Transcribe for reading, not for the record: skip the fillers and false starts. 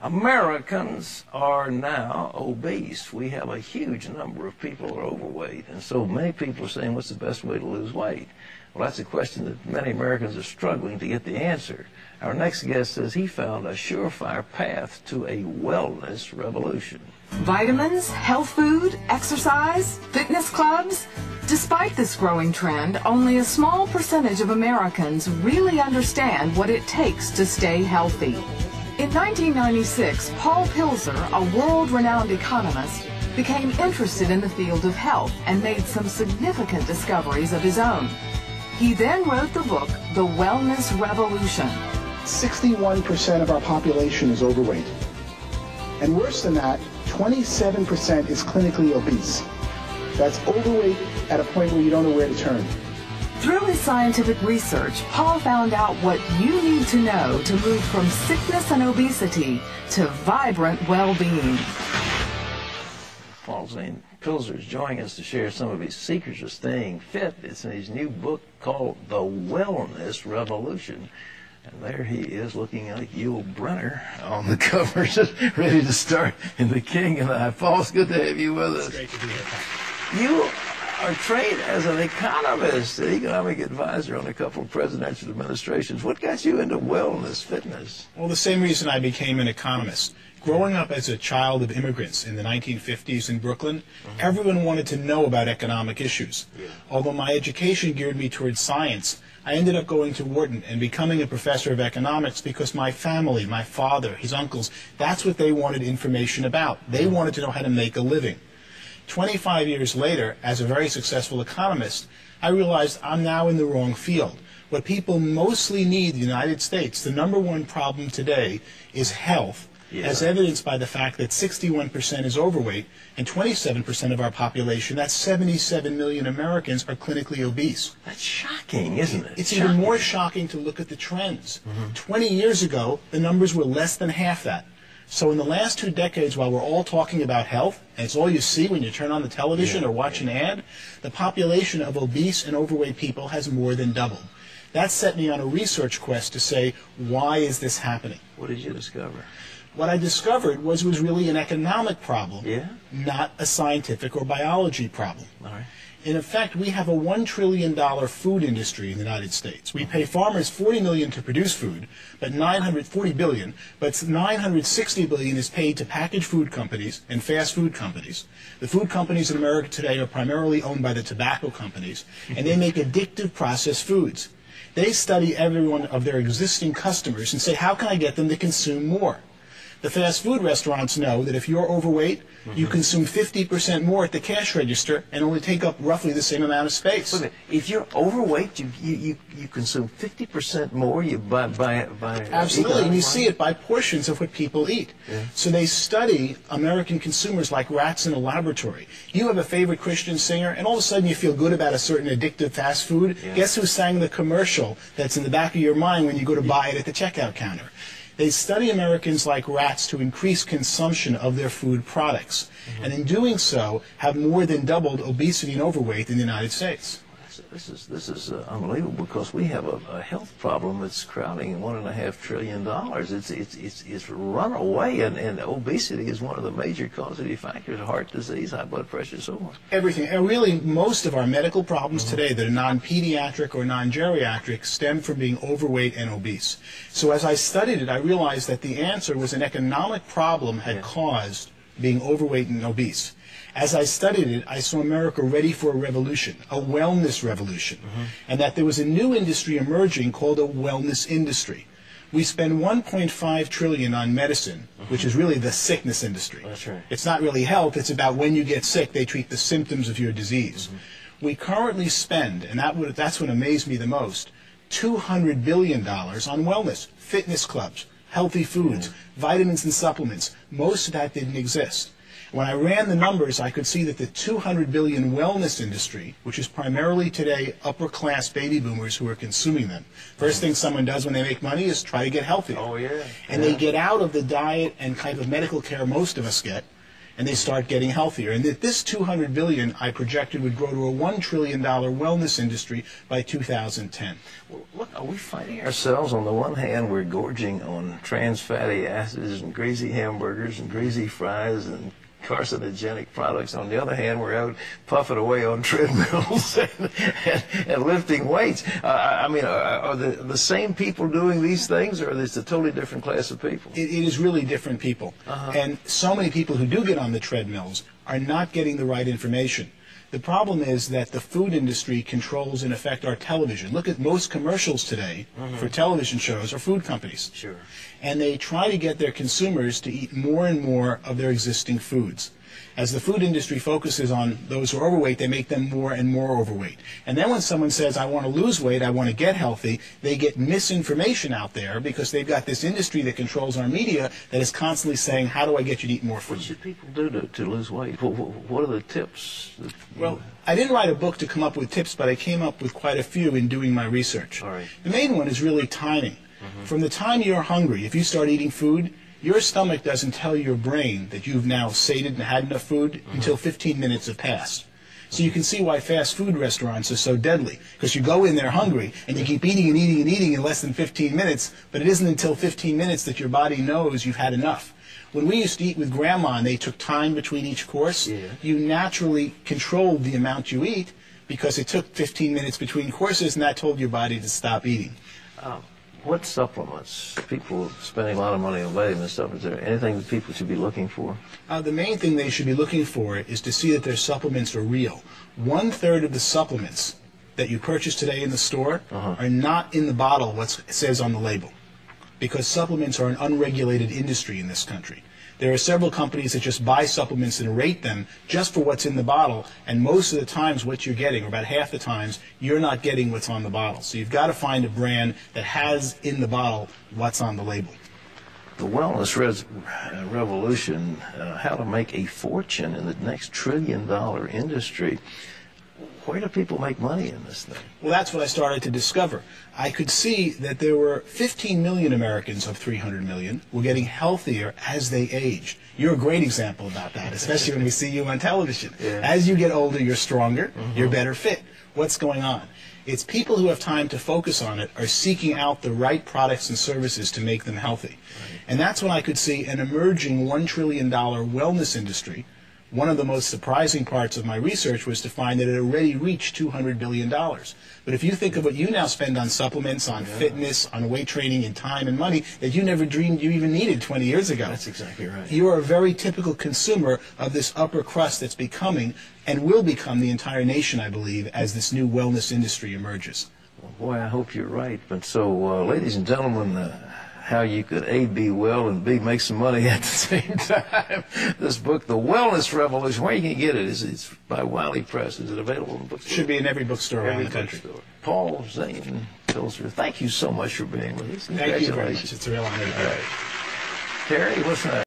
Americans are now obese. We have a huge number of people who are overweight, and so many people are saying, what's the best way to lose weight? Well, that's a question that many Americans are struggling to get the answer. Our next guest says he found a surefire path to a wellness revolution. Vitamins, health food, exercise, fitness clubs. Despite this growing trend, only a small percentage of Americans really understand what it takes to stay healthy. In 1996, Paul Pilzer, a world-renowned economist, became interested in the field of health and made some significant discoveries of his own. He then wrote the book, The Wellness Revolution. 61% of our population is overweight. And worse than that, 27% is clinically obese. That's overweight at a point where you don't know where to turn. Through his scientific research, Paul found out what you need to know to move from sickness and obesity to vibrant well-being. Paul Zane Pilzer is joining us to share some of his secrets of staying fit. It's in his new book called The Wellness Revolution. And there he is looking like Yul Brynner on the cover, just ready to start in The King and I. Paul, it's good to have you with us. It's great to be here, Pat. You are trained as an economist, an economic advisor on a couple of presidential administrations. What got you into wellness, fitness? Well, the same reason I became an economist. Growing up as a child of immigrants in the 1950s in Brooklyn, everyone wanted to know about economic issues. Although my education geared me towards science, I ended up going to Wharton and becoming a professor of economics because my family, my father, his uncles, that's what they wanted information about. They wanted to know how to make a living. 25 years later, as a very successful economist, I realized I'm now in the wrong field. What people mostly need in the United States, the number one problem today, is health. As evidenced by the fact that 61% is overweight and 27% of our population, that's 77 million Americans, are clinically obese. That's shocking, isn't it? It's even more shocking to look at the trends. 20 years ago, the numbers were less than half that. So in the last 2 decades, while we're all talking about health, and it's all you see when you turn on the television or watch an ad, the population of obese and overweight people has more than doubled. That set me on a research quest to say, why is this happening? What did you discover? What I discovered was it was really an economic problem, not a scientific or biology problem. All right. In effect, we have a $1 trillion food industry in the United States. We pay farmers $40 million to produce food, but $40 billion, but $960 billion is paid to packaged food companies and fast food companies. The food companies in America today are primarily owned by the tobacco companies, and they make addictive processed foods. They study every one of their existing customers and say, how can I get them to consume more? The fast food restaurants know that if you're overweight, you consume 50% more at the cash register and only take up roughly the same amount of space. Wait a minute. If you're overweight, you consume 50% more. You buy Absolutely, and you see it by portions of what people eat. So they study American consumers like rats in a laboratory. You have a favorite Christian singer, and all of a sudden you feel good about a certain addictive fast food. Guess who sang the commercial that's in the back of your mind when you go to buy it at the checkout counter? They study Americans like rats to increase consumption of their food products, and in doing so have more than doubled obesity and overweight in the United States. This is unbelievable, because we have a health problem that's crowding $1.5 trillion. It's run away, and obesity is one of the major causative factors: heart disease, high blood pressure, so on. Everything, and really most of our medical problems today that are non-pediatric or non-geriatric stem from being overweight and obese. So as I studied it, I realized that the answer was an economic problem had caused being overweight and obese. As I studied it, I saw America ready for a revolution, a wellness revolution, and that there was a new industry emerging called a wellness industry. We spend $1.5 trillion on medicine, which is really the sickness industry. That's right. It's not really health, it's about when you get sick, they treat the symptoms of your disease. We currently spend, and that's what amazed me the most, $200 billion on wellness, fitness clubs, healthy foods, vitamins and supplements. Most of that didn't exist. When I ran the numbers, I could see that the $200 billion wellness industry, which is primarily today upper-class baby boomers who are consuming them. First thing someone does when they make money is try to get healthy. Oh, yeah. And they get out of the diet and kind of medical care most of us get, and they start getting healthier. And that this $200 billion I projected would grow to a $1 trillion wellness industry by 2010. Well, look, are we finding ourselves, on the one hand, we're gorging on trans fatty acids and greasy hamburgers and greasy fries and carcinogenic products. On the other hand, we're out puffing away on treadmills and lifting weights. I mean, are the same people doing these things, or is it a totally different class of people? It is really different people. And so many people who do get on the treadmills are not getting the right information. The problem is that the food industry controls, in effect, our television. Look at most commercials today for television shows are food companies. Sure. And they try to get their consumers to eat more and more of their existing foods. As the food industry focuses on those who are overweight, they make them more and more overweight. And then when someone says, I want to lose weight, I want to get healthy, they get misinformation out there because they've got this industry that controls our media that is constantly saying, how do I get you to eat more food? What should people do to lose weight? What are the tips? Well, I didn't write a book to come up with tips, but I came up with quite a few in doing my research. All right. The main one is really timing. From the time you're hungry, if you start eating food, your stomach doesn't tell your brain that you've now sated and had enough food until 15 minutes have passed. So you can see why fast food restaurants are so deadly, because you go in there hungry and you keep eating and eating and eating in less than 15 minutes, but it isn't until 15 minutes that your body knows you've had enough. When we used to eat with Grandma and they took time between each course, you naturally controlled the amount you eat because it took 15 minutes between courses, and that told your body to stop eating. What supplements? People spending a lot of money on vitamin stuff. Is there anything that people should be looking for? The main thing they should be looking for is to see that their supplements are real. 1/3 of the supplements that you purchase today in the store are not in the bottle what says on the label, because supplements are an unregulated industry in this country. There are several companies that just buy supplements and rate them just for what's in the bottle, and most of the times what you're getting, or about half the times, you're not getting what's on the bottle. So you've got to find a brand that has in the bottle what's on the label. The wellness revolution, how to make a fortune in the next trillion-dollar industry. Where do people make money in this thing? Well, that's what I started to discover. I could see that there were 15 million Americans of 300 million were getting healthier as they aged. You're a great example about that, especially when we see you on television. As you get older, you're stronger, you're better fit. What's going on? It's people who have time to focus on it are seeking out the right products and services to make them healthy. And that's when I could see an emerging $1 trillion wellness industry. One of the most surprising parts of my research was to find that it already reached $200 billion. But if you think of what you now spend on supplements, on fitness, on weight training, and time and money that you never dreamed you even needed 20 years ago. That's exactly right. You are a very typical consumer of this upper crust that's becoming and will become the entire nation, I believe, as this new wellness industry emerges. Well, boy, I hope you're right. But so, ladies and gentlemen, how you could A, be well, and B, make some money at the same time. This book, The Wellness Revolution, where you can get it? It's by Wiley Press. Is it available in bookstores? Should be in every bookstore around the country. Bookstore. Paul Zane Pilzer, thank you so much for being with us. Thank you very much. It's a real honor to be here. Terry, what's next?